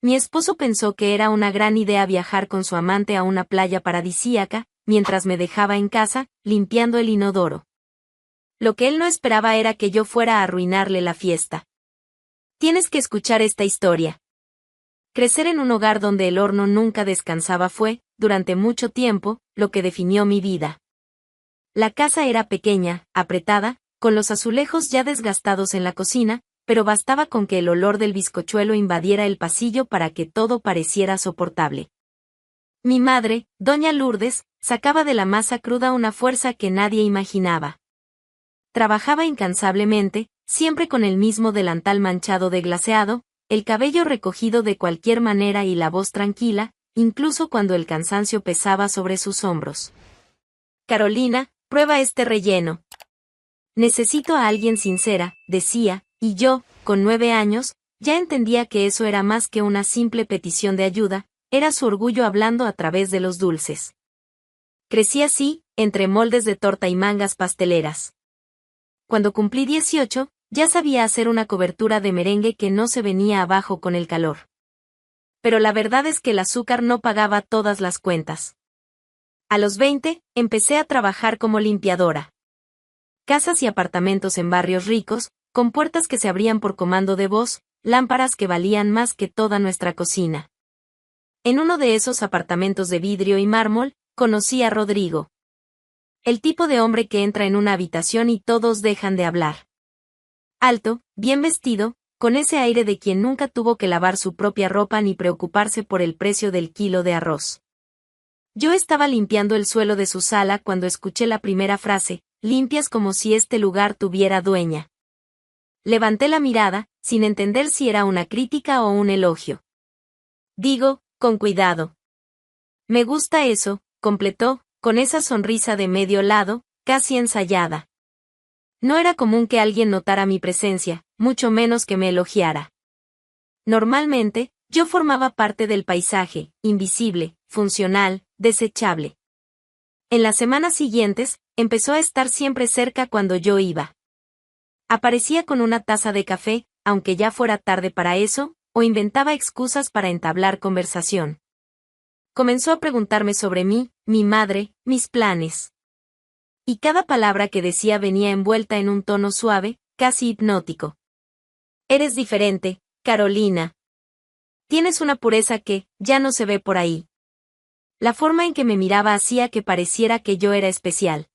Mi esposo pensó que era una gran idea viajar con su amante a una playa paradisíaca, mientras me dejaba en casa, limpiando el inodoro. Lo que él no esperaba era que yo fuera a arruinarle la fiesta. Tienes que escuchar esta historia. Crecer en un hogar donde el horno nunca descansaba fue, durante mucho tiempo, lo que definió mi vida. La casa era pequeña, apretada, con los azulejos ya desgastados en la cocina, pero bastaba con que el olor del bizcochuelo invadiera el pasillo para que todo pareciera soportable. Mi madre, doña Lourdes, sacaba de la masa cruda una fuerza que nadie imaginaba. Trabajaba incansablemente, siempre con el mismo delantal manchado de glaseado, el cabello recogido de cualquier manera y la voz tranquila, incluso cuando el cansancio pesaba sobre sus hombros. Carolina, prueba este relleno. Necesito a alguien sincera, decía, y yo, con 9 años, ya entendía que eso era más que una simple petición de ayuda, era su orgullo hablando a través de los dulces. Crecí así, entre moldes de torta y mangas pasteleras. Cuando cumplí 18, ya sabía hacer una cobertura de merengue que no se venía abajo con el calor. Pero la verdad es que el azúcar no pagaba todas las cuentas. A los 20, empecé a trabajar como limpiadora. Casas y apartamentos en barrios ricos, con puertas que se abrían por comando de voz, lámparas que valían más que toda nuestra cocina. En uno de esos apartamentos de vidrio y mármol, conocí a Rodrigo. El tipo de hombre que entra en una habitación y todos dejan de hablar. Alto, bien vestido, con ese aire de quien nunca tuvo que lavar su propia ropa ni preocuparse por el precio del kilo de arroz. Yo estaba limpiando el suelo de su sala cuando escuché la primera frase, limpias como si este lugar tuviera dueña. Levanté la mirada, sin entender si era una crítica o un elogio. Digo, con cuidado. Me gusta eso, completó, con esa sonrisa de medio lado, casi ensayada. No era común que alguien notara mi presencia, mucho menos que me elogiara. Normalmente, yo formaba parte del paisaje, invisible, funcional, desechable. En las semanas siguientes, empezó a estar siempre cerca cuando yo iba. Aparecía con una taza de café, aunque ya fuera tarde para eso, o inventaba excusas para entablar conversación. Comenzó a preguntarme sobre mí, mi madre, mis planes. Y cada palabra que decía venía envuelta en un tono suave, casi hipnótico. Eres diferente, Carolina. Tienes una pureza que, ya no se ve por ahí. La forma en que me miraba hacía que pareciera que yo era especial.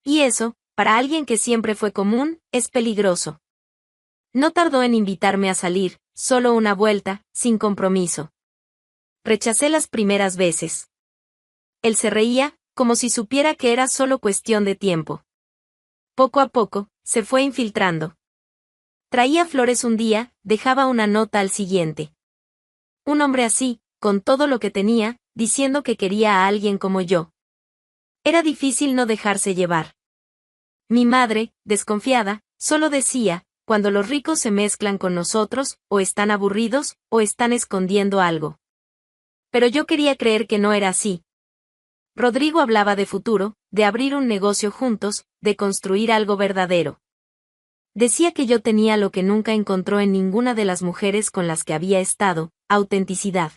Y eso, para alguien que siempre fue común, es peligroso. No tardó en invitarme a salir, solo una vuelta, sin compromiso. Rechacé las primeras veces. Él se reía, como si supiera que era solo cuestión de tiempo. Poco a poco, se fue infiltrando. Traía flores un día, dejaba una nota al siguiente. Un hombre así, con todo lo que tenía, diciendo que quería a alguien como yo. Era difícil no dejarse llevar. Mi madre, desconfiada, solo decía, cuando los ricos se mezclan con nosotros, o están aburridos, o están escondiendo algo. Pero yo quería creer que no era así. Rodrigo hablaba de futuro, de abrir un negocio juntos, de construir algo verdadero. Decía que yo tenía lo que nunca encontró en ninguna de las mujeres con las que había estado, autenticidad.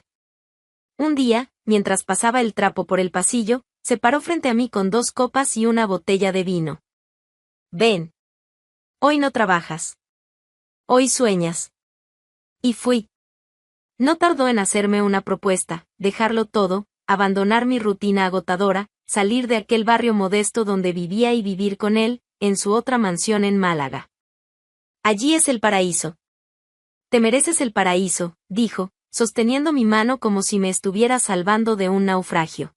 Un día, mientras pasaba el trapo por el pasillo, se paró frente a mí con 2 copas y una botella de vino. Ven. Hoy no trabajas. Hoy sueñas. Y fui. No tardó en hacerme una propuesta, dejarlo todo, abandonar mi rutina agotadora, salir de aquel barrio modesto donde vivía y vivir con él, en su otra mansión en Málaga. Allí es el paraíso. Te mereces el paraíso, dijo, sosteniendo mi mano como si me estuviera salvando de un naufragio.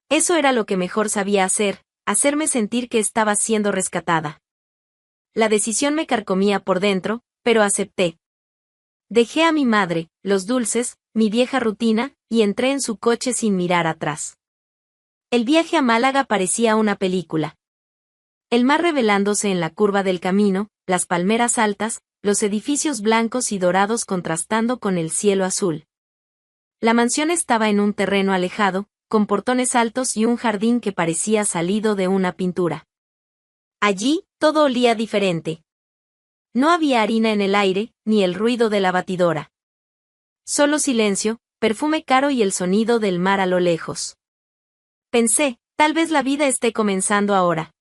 Eso era lo que mejor sabía hacer, hacerme sentir que estaba siendo rescatada. La decisión me carcomía por dentro, pero acepté. Dejé a mi madre, los dulces, mi vieja rutina, y entré en su coche sin mirar atrás. El viaje a Málaga parecía una película. El mar revelándose en la curva del camino, las palmeras altas, los edificios blancos y dorados contrastando con el cielo azul. La mansión estaba en un terreno alejado, con portones altos y un jardín que parecía salido de una pintura. Allí, todo olía diferente. No había harina en el aire, ni el ruido de la batidora. Solo silencio, perfume caro y el sonido del mar a lo lejos. Pensé, tal vez la vida esté comenzando ahora.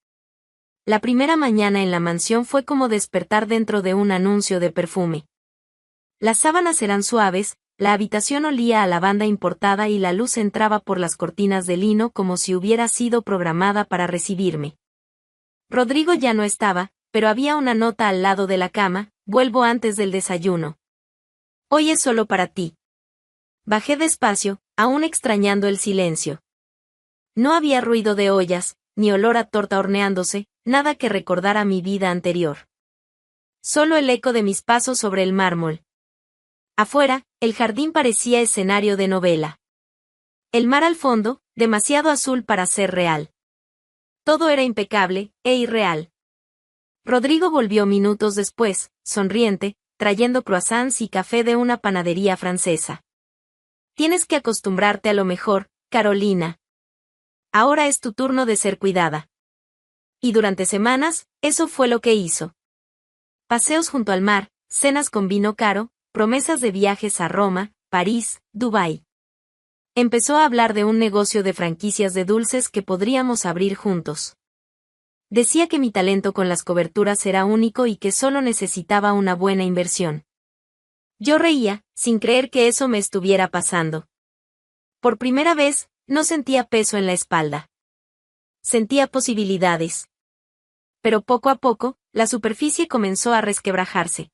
La primera mañana en la mansión fue como despertar dentro de un anuncio de perfume. Las sábanas eran suaves, la habitación olía a lavanda importada y la luz entraba por las cortinas de lino como si hubiera sido programada para recibirme. Rodrigo ya no estaba, pero había una nota al lado de la cama: vuelvo antes del desayuno. Hoy es solo para ti. Bajé despacio, aún extrañando el silencio. No había ruido de ollas, ni olor a torta horneándose, nada que recordara mi vida anterior. Solo el eco de mis pasos sobre el mármol. Afuera, el jardín parecía escenario de novela. El mar al fondo, demasiado azul para ser real. Todo era impecable, e irreal. Rodrigo volvió minutos después, sonriente, trayendo croissants y café de una panadería francesa. Tienes que acostumbrarte a lo mejor, Carolina. Ahora es tu turno de ser cuidada. Y durante semanas, eso fue lo que hizo. Paseos junto al mar, cenas con vino caro, promesas de viajes a Roma, París, Dubái. Empezó a hablar de un negocio de franquicias de dulces que podríamos abrir juntos. Decía que mi talento con las coberturas era único y que solo necesitaba una buena inversión. Yo reía, sin creer que eso me estuviera pasando. Por primera vez, no sentía peso en la espalda. Sentía posibilidades. Pero poco a poco, la superficie comenzó a resquebrajarse.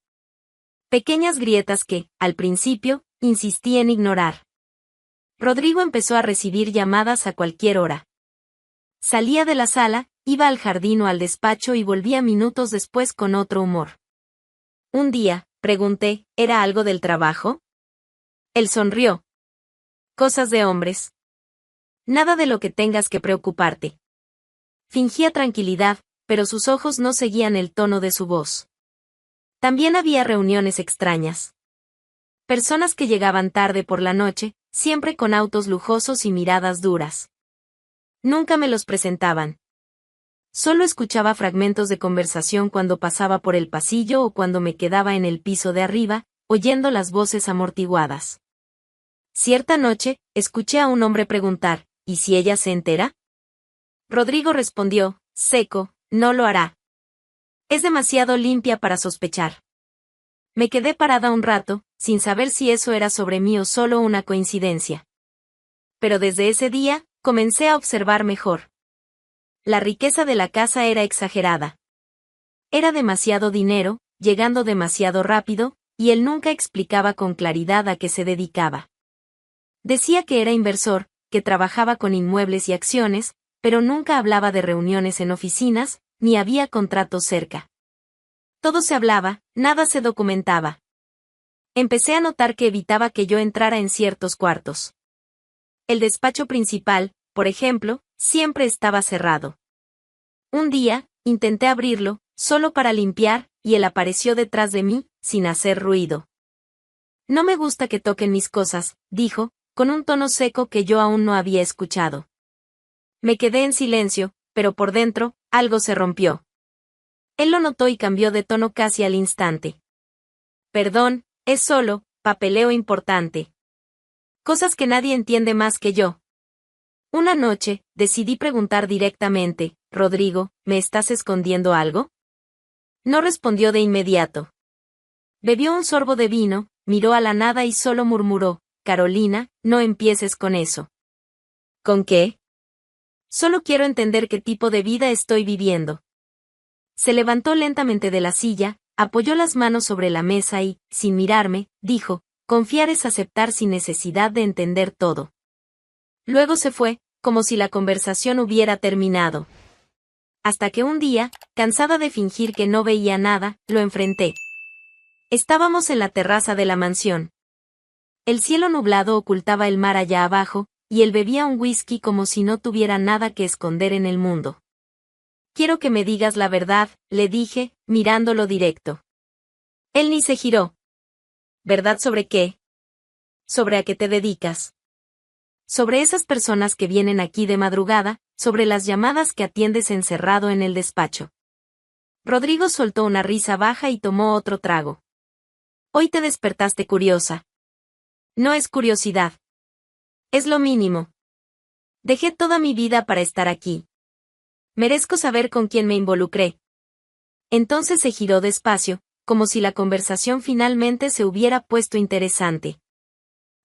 Pequeñas grietas que, al principio, insistí en ignorar. Rodrigo empezó a recibir llamadas a cualquier hora. Salía de la sala, iba al jardín o al despacho y volvía minutos después con otro humor. Un día, pregunté, ¿era algo del trabajo? Él sonrió. Cosas de hombres. Nada de lo que tengas que preocuparte. Fingía tranquilidad, pero sus ojos no seguían el tono de su voz. También había reuniones extrañas. Personas que llegaban tarde por la noche, siempre con autos lujosos y miradas duras. Nunca me los presentaban. Solo escuchaba fragmentos de conversación cuando pasaba por el pasillo o cuando me quedaba en el piso de arriba, oyendo las voces amortiguadas. Cierta noche, escuché a un hombre preguntar, ¿y si ella se entera? Rodrigo respondió, seco, no lo hará. Es demasiado limpia para sospechar. Me quedé parada un rato, sin saber si eso era sobre mí o solo una coincidencia. Pero desde ese día, comencé a observar mejor. La riqueza de la casa era exagerada. Era demasiado dinero, llegando demasiado rápido, y él nunca explicaba con claridad a qué se dedicaba. Decía que era inversor, que trabajaba con inmuebles y acciones, pero nunca hablaba de reuniones en oficinas, ni había contratos cerca. Todo se hablaba, nada se documentaba. Empecé a notar que evitaba que yo entrara en ciertos cuartos. El despacho principal, por ejemplo, siempre estaba cerrado. Un día, intenté abrirlo, solo para limpiar, y él apareció detrás de mí, sin hacer ruido. No me gusta que toquen mis cosas, dijo, con un tono seco que yo aún no había escuchado. Me quedé en silencio, pero por dentro, algo se rompió. Él lo notó y cambió de tono casi al instante. Perdón, es solo papeleo importante. Cosas que nadie entiende más que yo. Una noche, decidí preguntar directamente, Rodrigo, ¿me estás escondiendo algo? No respondió de inmediato. Bebió un sorbo de vino, miró a la nada y solo murmuró, Carolina, no empieces con eso. ¿Con qué? Solo quiero entender qué tipo de vida estoy viviendo. Se levantó lentamente de la silla, apoyó las manos sobre la mesa y, sin mirarme, dijo, confiar es aceptar sin necesidad de entender todo. Luego se fue, como si la conversación hubiera terminado. Hasta que un día, cansada de fingir que no veía nada, lo enfrenté. Estábamos en la terraza de la mansión. El cielo nublado ocultaba el mar allá abajo, y él bebía un whisky como si no tuviera nada que esconder en el mundo. Quiero que me digas la verdad, le dije, mirándolo directo. Él ni se giró. ¿Verdad sobre qué? ¿Sobre a qué te dedicas? Sobre esas personas que vienen aquí de madrugada, sobre las llamadas que atiendes encerrado en el despacho. Rodrigo soltó una risa baja y tomó otro trago. Hoy te despertaste curiosa. No es curiosidad. Es lo mínimo. Dejé toda mi vida para estar aquí. Merezco saber con quién me involucré. Entonces se giró despacio, como si la conversación finalmente se hubiera puesto interesante.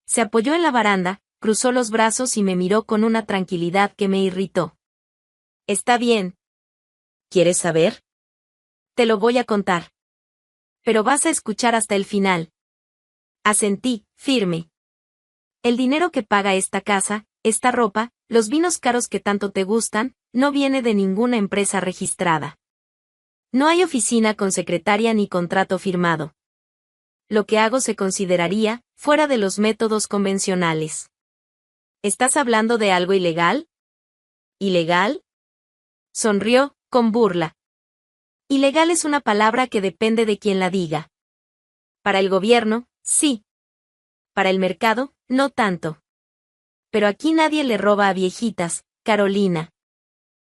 Se apoyó en la baranda, cruzó los brazos y me miró con una tranquilidad que me irritó. Está bien. ¿Quieres saber? Te lo voy a contar. Pero vas a escuchar hasta el final. Asentí, firme. El dinero que paga esta casa, esta ropa, los vinos caros que tanto te gustan, no viene de ninguna empresa registrada. No hay oficina con secretaria ni contrato firmado. Lo que hago se consideraría fuera de los métodos convencionales. ¿Estás hablando de algo ilegal? ¿Ilegal? Sonrió, con burla. Ilegal es una palabra que depende de quien la diga. Para el gobierno, sí. Para el mercado, no tanto. Pero aquí nadie le roba a viejitas, Carolina.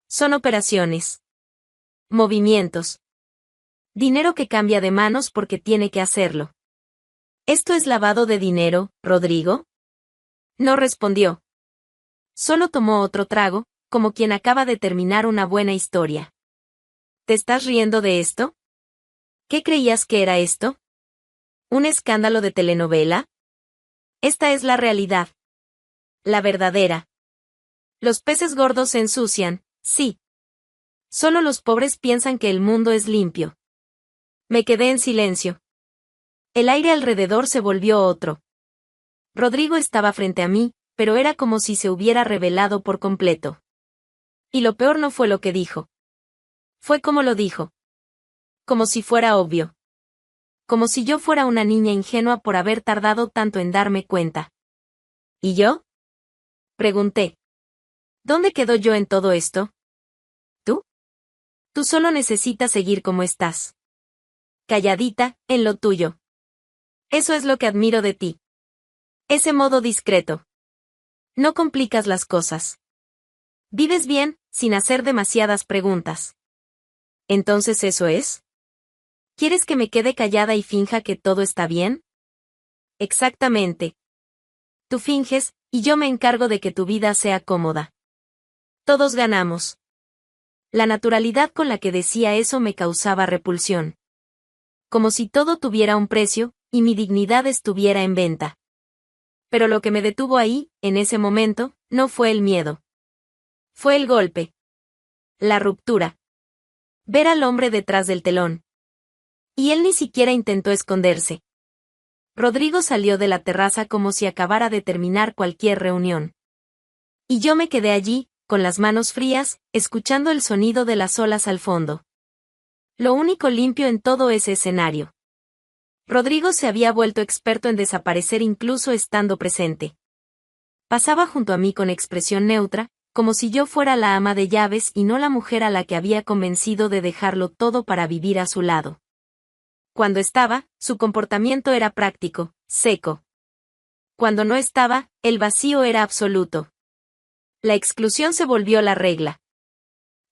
Son operaciones. Movimientos. Dinero que cambia de manos porque tiene que hacerlo. ¿Esto es lavado de dinero, Rodrigo? No respondió. Solo tomó otro trago, como quien acaba de terminar una buena historia. ¿Te estás riendo de esto? ¿Qué creías que era esto? ¿Un escándalo de telenovela? Esta es la realidad. La verdadera. Los peces gordos se ensucian, sí. Solo los pobres piensan que el mundo es limpio. Me quedé en silencio. El aire alrededor se volvió otro. Rodrigo estaba frente a mí, pero era como si se hubiera revelado por completo. Y lo peor no fue lo que dijo. Fue como lo dijo. Como si fuera obvio. Como si yo fuera una niña ingenua por haber tardado tanto en darme cuenta. ¿Y yo? Pregunté. ¿Dónde quedo yo en todo esto? ¿Tú? Tú solo necesitas seguir como estás. Calladita, en lo tuyo. Eso es lo que admiro de ti. Ese modo discreto. No complicas las cosas. Vives bien, sin hacer demasiadas preguntas. ¿Entonces eso es? ¿Quieres que me quede callada y finja que todo está bien? Exactamente. Tú finges, y yo me encargo de que tu vida sea cómoda. Todos ganamos. La naturalidad con la que decía eso me causaba repulsión. Como si todo tuviera un precio, y mi dignidad estuviera en venta. Pero lo que me detuvo ahí, en ese momento, no fue el miedo. Fue el golpe. La ruptura. Ver al hombre detrás del telón. Y él ni siquiera intentó esconderse. Rodrigo salió de la terraza como si acabara de terminar cualquier reunión. Y yo me quedé allí, con las manos frías, escuchando el sonido de las olas al fondo. Lo único limpio en todo ese escenario. Rodrigo se había vuelto experto en desaparecer incluso estando presente. Pasaba junto a mí con expresión neutra, como si yo fuera la ama de llaves y no la mujer a la que había convencido de dejarlo todo para vivir a su lado. Cuando estaba, su comportamiento era práctico, seco. Cuando no estaba, el vacío era absoluto. La exclusión se volvió la regla.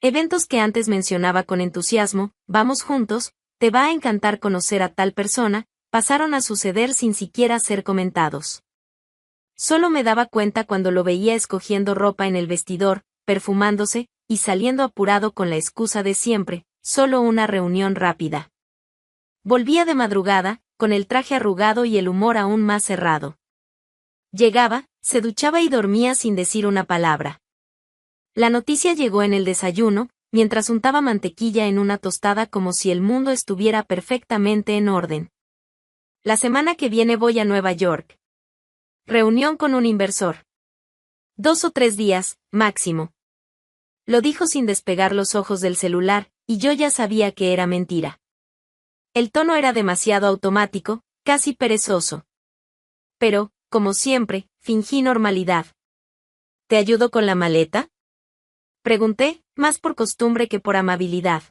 Eventos que antes mencionaba con entusiasmo, vamos juntos, te va a encantar conocer a tal persona, pasaron a suceder sin siquiera ser comentados. Solo me daba cuenta cuando lo veía escogiendo ropa en el vestidor, perfumándose, y saliendo apurado con la excusa de siempre, solo una reunión rápida. Volvía de madrugada, con el traje arrugado y el humor aún más cerrado. Llegaba, se duchaba y dormía sin decir una palabra. La noticia llegó en el desayuno, mientras untaba mantequilla en una tostada como si el mundo estuviera perfectamente en orden. La semana que viene voy a Nueva York. Reunión con un inversor. 2 o 3 días, máximo. Lo dijo sin despegar los ojos del celular, y yo ya sabía que era mentira. El tono era demasiado automático, casi perezoso. Pero, como siempre, fingí normalidad. ¿Te ayudo con la maleta? Pregunté, más por costumbre que por amabilidad.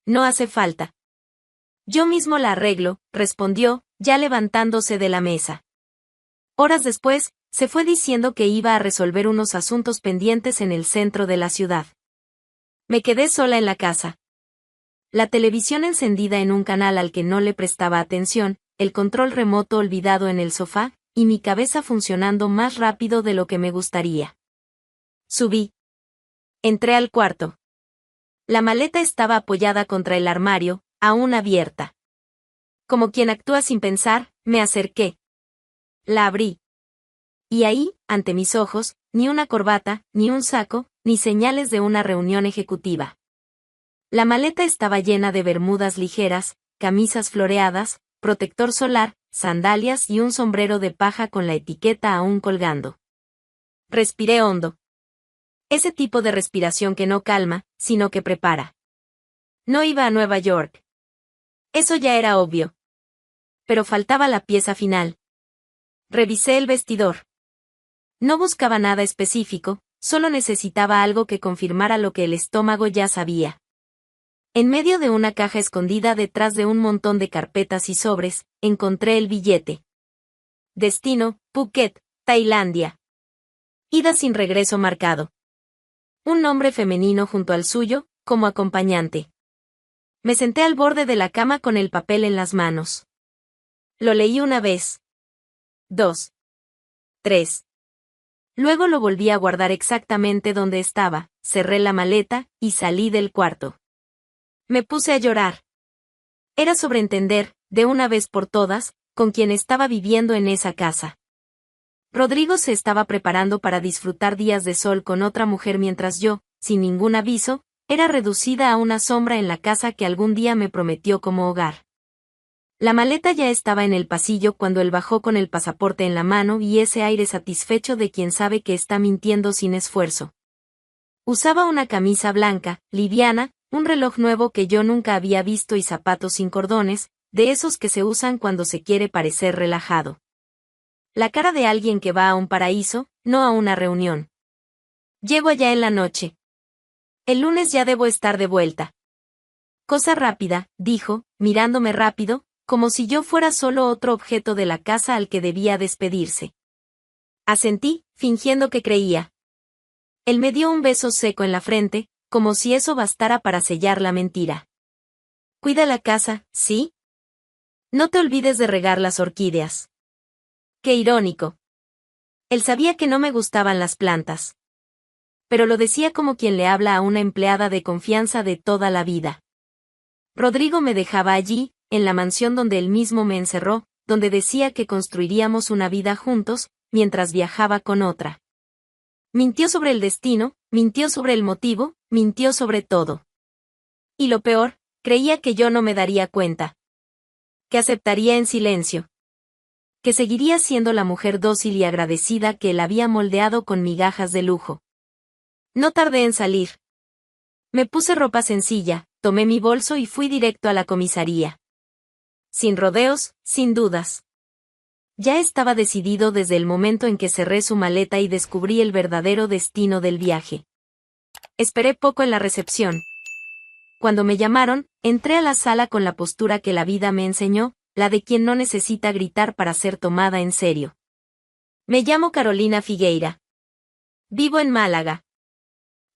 No hace falta. Yo mismo la arreglo, respondió, ya levantándose de la mesa. Horas después, se fue diciendo que iba a resolver unos asuntos pendientes en el centro de la ciudad. Me quedé sola en la casa. La televisión encendida en un canal al que no le prestaba atención, el control remoto olvidado en el sofá, y mi cabeza funcionando más rápido de lo que me gustaría. Subí. Entré al cuarto. La maleta estaba apoyada contra el armario, aún abierta. Como quien actúa sin pensar, me acerqué. La abrí. Y ahí, ante mis ojos, ni una corbata, ni un saco, ni señales de una reunión ejecutiva. La maleta estaba llena de bermudas ligeras, camisas floreadas, protector solar, sandalias y un sombrero de paja con la etiqueta aún colgando. Respiré hondo. Ese tipo de respiración que no calma, sino que prepara. No iba a Nueva York. Eso ya era obvio. Pero faltaba la pieza final. Revisé el vestidor. No buscaba nada específico, solo necesitaba algo que confirmara lo que el estómago ya sabía. En medio de una caja escondida detrás de un montón de carpetas y sobres, encontré el billete. Destino, Phuket, Tailandia. Ida sin regreso marcado. Un nombre femenino junto al suyo, como acompañante. Me senté al borde de la cama con el papel en las manos. Lo leí una vez. 2. 3. Luego lo volví a guardar exactamente donde estaba, cerré la maleta, y salí del cuarto. Me puse a llorar. Era sobreentender, de una vez por todas, con quien estaba viviendo en esa casa. Rodrigo se estaba preparando para disfrutar días de sol con otra mujer mientras yo, sin ningún aviso, era reducida a una sombra en la casa que algún día me prometió como hogar. La maleta ya estaba en el pasillo cuando él bajó con el pasaporte en la mano y ese aire satisfecho de quien sabe que está mintiendo sin esfuerzo. Usaba una camisa blanca, liviana, un reloj nuevo que yo nunca había visto y zapatos sin cordones, de esos que se usan cuando se quiere parecer relajado. La cara de alguien que va a un paraíso, no a una reunión. Llego allá en la noche. El lunes ya debo estar de vuelta. Cosa rápida, dijo, mirándome rápido, como si yo fuera solo otro objeto de la casa al que debía despedirse. Asentí, fingiendo que creía. Él me dio un beso seco en la frente, como si eso bastara para sellar la mentira. Cuida la casa, ¿sí? No te olvides de regar las orquídeas. Qué irónico. Él sabía que no me gustaban las plantas. Pero lo decía como quien le habla a una empleada de confianza de toda la vida. Rodrigo me dejaba allí, en la mansión donde él mismo me encerró, donde decía que construiríamos una vida juntos, mientras viajaba con otra. Mintió sobre el destino, mintió sobre el motivo, mintió sobre todo. Y lo peor, creía que yo no me daría cuenta. Que aceptaría en silencio. Que seguiría siendo la mujer dócil y agradecida que él había moldeado con migajas de lujo. No tardé en salir. Me puse ropa sencilla, tomé mi bolso y fui directo a la comisaría. Sin rodeos, sin dudas. Ya estaba decidido desde el momento en que cerré su maleta y descubrí el verdadero destino del viaje. Esperé poco en la recepción. Cuando me llamaron, entré a la sala con la postura que la vida me enseñó, la de quien no necesita gritar para ser tomada en serio. Me llamo Carolina Figueira. Vivo en Málaga.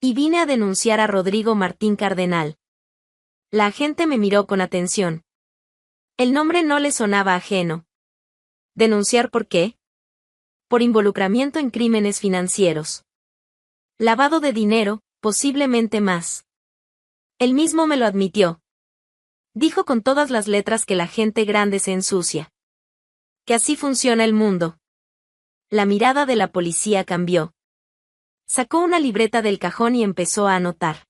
Y vine a denunciar a Rodrigo Martín Cardenal. La agente me miró con atención. El nombre no le sonaba ajeno. ¿Denunciar por qué? Por involucramiento en crímenes financieros. Lavado de dinero, posiblemente más. Él mismo me lo admitió. Dijo con todas las letras que la gente grande se ensucia. Que así funciona el mundo. La mirada de la policía cambió. Sacó una libreta del cajón y empezó a anotar.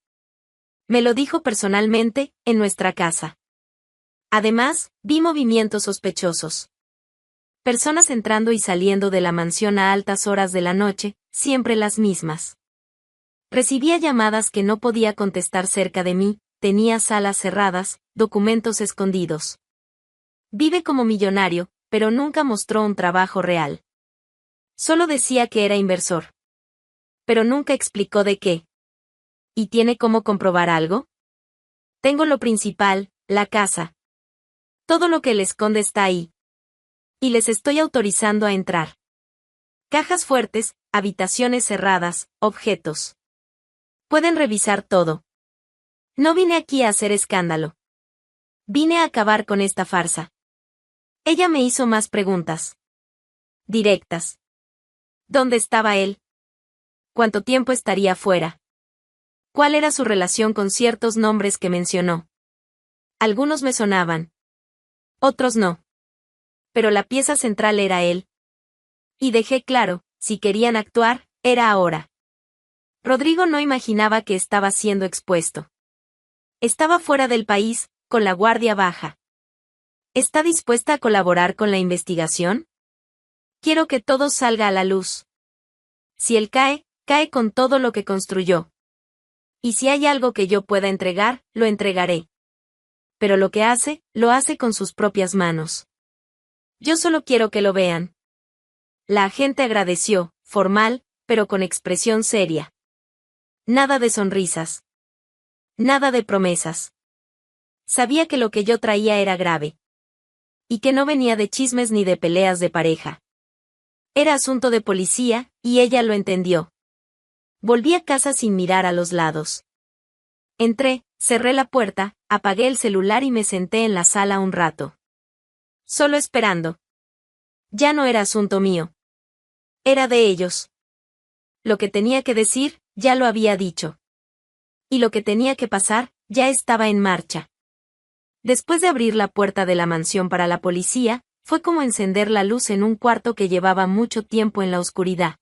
Me lo dijo personalmente, en nuestra casa. Además, vi movimientos sospechosos. Personas entrando y saliendo de la mansión a altas horas de la noche, siempre las mismas. Recibía llamadas que no podía contestar cerca de mí, tenía salas cerradas, documentos escondidos. Vive como millonario, pero nunca mostró un trabajo real. Solo decía que era inversor. Pero nunca explicó de qué. ¿Y tiene cómo comprobar algo? Tengo lo principal, la casa. Todo lo que le esconde está ahí. Y les estoy autorizando a entrar. Cajas fuertes, habitaciones cerradas, objetos. Pueden revisar todo. No vine aquí a hacer escándalo. Vine a acabar con esta farsa. Ella me hizo más preguntas. directas. ¿Dónde estaba él? ¿Cuánto tiempo estaría fuera? ¿Cuál era su relación con ciertos nombres que mencionó? Algunos me sonaban. Otros no. Pero la pieza central era él. Y dejé claro, si querían actuar, era ahora. Rodrigo no imaginaba que estaba siendo expuesto. Estaba fuera del país, con la guardia baja. ¿Está dispuesta a colaborar con la investigación? Quiero que todo salga a la luz. Si él cae, cae con todo lo que construyó. Y si hay algo que yo pueda entregar, lo entregaré. Pero lo que hace, lo hace con sus propias manos. Yo solo quiero que lo vean. La agente agradeció, formal, pero con expresión seria. Nada de sonrisas. Nada de promesas. Sabía que lo que yo traía era grave. Y que no venía de chismes ni de peleas de pareja. Era asunto de policía, y ella lo entendió. Volví a casa sin mirar a los lados. Entré, cerré la puerta, apagué el celular y me senté en la sala un rato. Solo esperando. Ya no era asunto mío. Era de ellos. Lo que tenía que decir, ya lo había dicho. Y lo que tenía que pasar, ya estaba en marcha. Después de abrir la puerta de la mansión para la policía, fue como encender la luz en un cuarto que llevaba mucho tiempo en la oscuridad.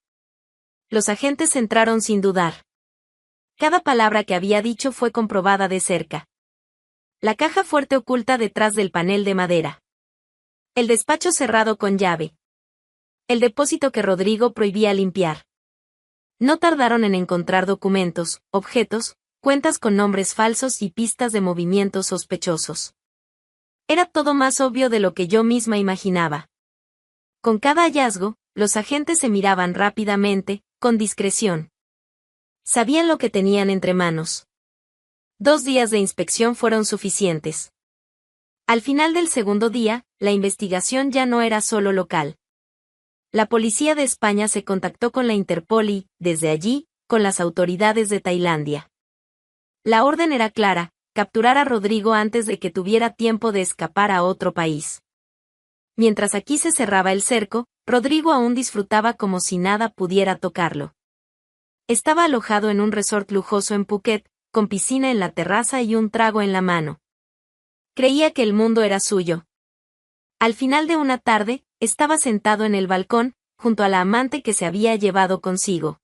Los agentes entraron sin dudar. Cada palabra que había dicho fue comprobada de cerca. La caja fuerte oculta detrás del panel de madera. El despacho cerrado con llave. El depósito que Rodrigo prohibía limpiar. No tardaron en encontrar documentos, objetos, cuentas con nombres falsos y pistas de movimientos sospechosos. Era todo más obvio de lo que yo misma imaginaba. Con cada hallazgo, los agentes se miraban rápidamente, con discreción. Sabían lo que tenían entre manos. 2 días de inspección fueron suficientes. Al final del segundo día, la investigación ya no era solo local. La policía de España se contactó con la Interpol y, desde allí, con las autoridades de Tailandia. La orden era clara: capturar a Rodrigo antes de que tuviera tiempo de escapar a otro país. Mientras aquí se cerraba el cerco, Rodrigo aún disfrutaba como si nada pudiera tocarlo. Estaba alojado en un resort lujoso en Phuket, con piscina en la terraza y un trago en la mano. Creía que el mundo era suyo. Al final de una tarde, estaba sentado en el balcón, junto a la amante que se había llevado consigo.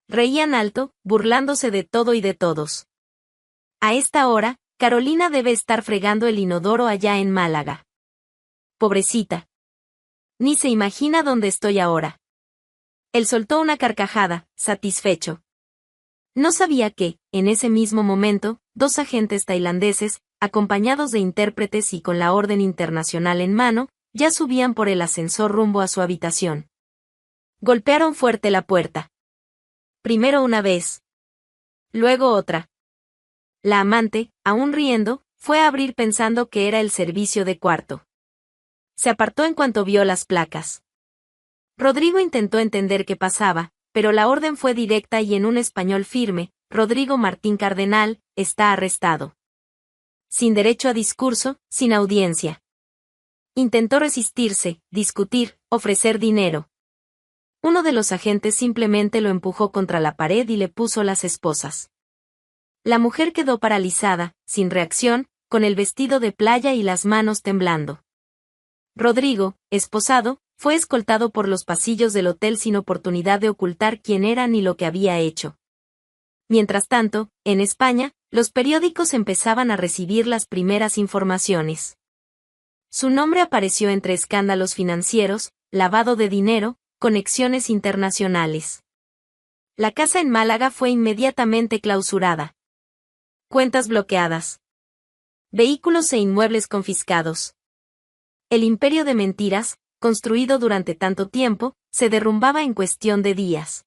Reían alto, burlándose de todo y de todos. A esta hora, Carolina debe estar fregando el inodoro allá en Málaga. Pobrecita. Ni se imagina dónde estoy ahora. Él soltó una carcajada, satisfecho. No sabía que, en ese mismo momento, 2 agentes tailandeses, acompañados de intérpretes y con la orden internacional en mano, ya subían por el ascensor rumbo a su habitación. Golpearon fuerte la puerta. Primero una vez. Luego otra. La amante, aún riendo, fue a abrir pensando que era el servicio de cuarto. Se apartó en cuanto vio las placas. Rodrigo intentó entender qué pasaba, pero la orden fue directa y en un español firme: Rodrigo Martín Cardenal, está arrestado. Sin derecho a discurso, sin audiencia. Intentó resistirse, discutir, ofrecer dinero. Uno de los agentes simplemente lo empujó contra la pared y le puso las esposas. La mujer quedó paralizada, sin reacción, con el vestido de playa y las manos temblando. Rodrigo, esposado, fue escoltado por los pasillos del hotel sin oportunidad de ocultar quién era ni lo que había hecho. Mientras tanto, en España, los periódicos empezaban a recibir las primeras informaciones. Su nombre apareció entre escándalos financieros, lavado de dinero, conexiones internacionales. La casa en Málaga fue inmediatamente clausurada. Cuentas bloqueadas. Vehículos e inmuebles confiscados. El imperio de mentiras, construido durante tanto tiempo, se derrumbaba en cuestión de días.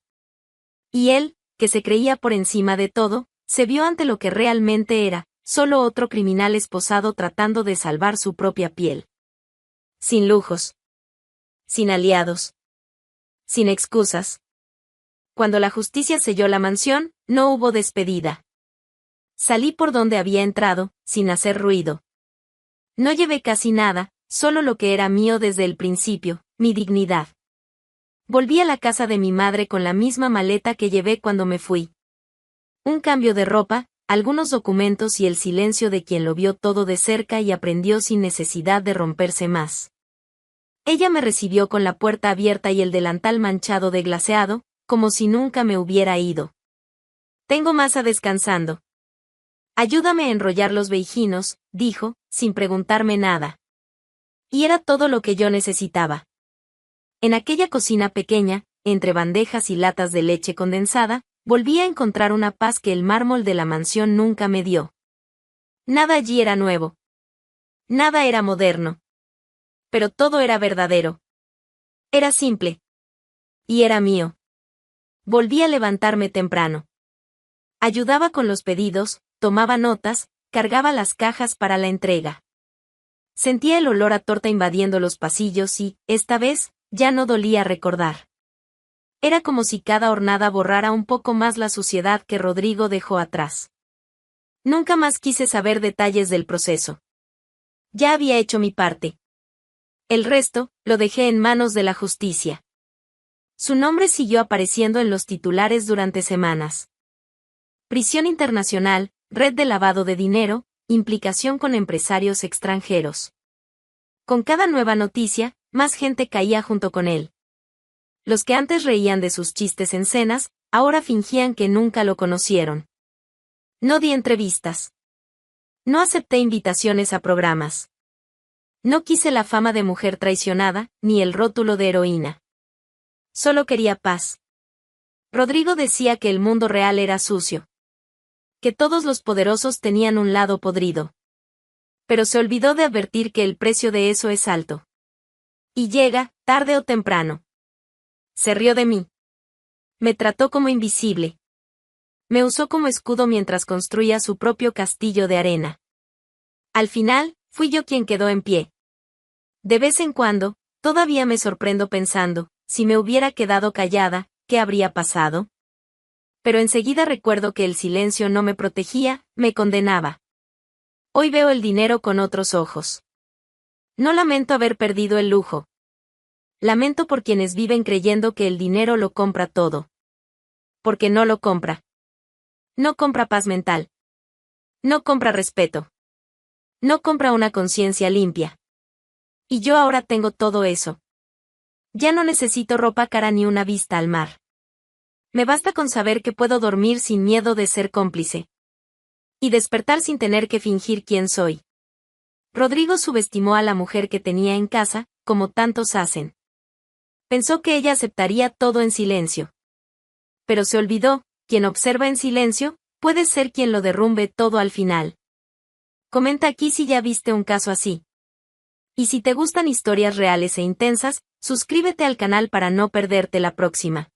Y él, que se creía por encima de todo, se vio ante lo que realmente era, solo otro criminal esposado tratando de salvar su propia piel. Sin lujos. Sin aliados. Sin excusas. Cuando la justicia selló la mansión, no hubo despedida. Salí por donde había entrado, sin hacer ruido. No llevé casi nada, solo lo que era mío desde el principio, mi dignidad. Volví a la casa de mi madre con la misma maleta que llevé cuando me fui. Un cambio de ropa, algunos documentos y el silencio de quien lo vio todo de cerca y aprendió sin necesidad de romperse más. Ella me recibió con la puerta abierta y el delantal manchado de glaseado, como si nunca me hubiera ido. Tengo masa descansando. Ayúdame a enrollar los veijinos, dijo, sin preguntarme nada. Y era todo lo que yo necesitaba. En aquella cocina pequeña, entre bandejas y latas de leche condensada, volví a encontrar una paz que el mármol de la mansión nunca me dio. Nada allí era nuevo. Nada era moderno. Pero todo era verdadero. Era simple. Y era mío. Volví a levantarme temprano. Ayudaba con los pedidos, tomaba notas, cargaba las cajas para la entrega. Sentía el olor a torta invadiendo los pasillos y, esta vez, ya no dolía recordar. Era como si cada hornada borrara un poco más la suciedad que Rodrigo dejó atrás. Nunca más quise saber detalles del proceso. Ya había hecho mi parte. El resto, lo dejé en manos de la justicia. Su nombre siguió apareciendo en los titulares durante semanas. Prisión internacional, red de lavado de dinero, implicación con empresarios extranjeros. Con cada nueva noticia, más gente caía junto con él. Los que antes reían de sus chistes en cenas, ahora fingían que nunca lo conocieron. No di entrevistas. No acepté invitaciones a programas. No quise la fama de mujer traicionada, ni el rótulo de heroína. Solo quería paz. Rodrigo decía que el mundo real era sucio. Que todos los poderosos tenían un lado podrido. Pero se olvidó de advertir que el precio de eso es alto. Y llega, tarde o temprano. Se rió de mí. Me trató como invisible. Me usó como escudo mientras construía su propio castillo de arena. Al final, fui yo quien quedó en pie. De vez en cuando, todavía me sorprendo pensando, si me hubiera quedado callada, ¿qué habría pasado? Pero enseguida recuerdo que el silencio no me protegía, me condenaba. Hoy veo el dinero con otros ojos. No lamento haber perdido el lujo. Lamento por quienes viven creyendo que el dinero lo compra todo. Porque no lo compra. No compra paz mental. No compra respeto. No compra una conciencia limpia. Y yo ahora tengo todo eso. Ya no necesito ropa cara ni una vista al mar. Me basta con saber que puedo dormir sin miedo de ser cómplice. Y despertar sin tener que fingir quién soy. Rodrigo subestimó a la mujer que tenía en casa, como tantos hacen. Pensó que ella aceptaría todo en silencio. Pero se olvidó, quien observa en silencio, puede ser quien lo derrumbe todo al final. Comenta aquí si ya viste un caso así. Y si te gustan historias reales e intensas, suscríbete al canal para no perderte la próxima.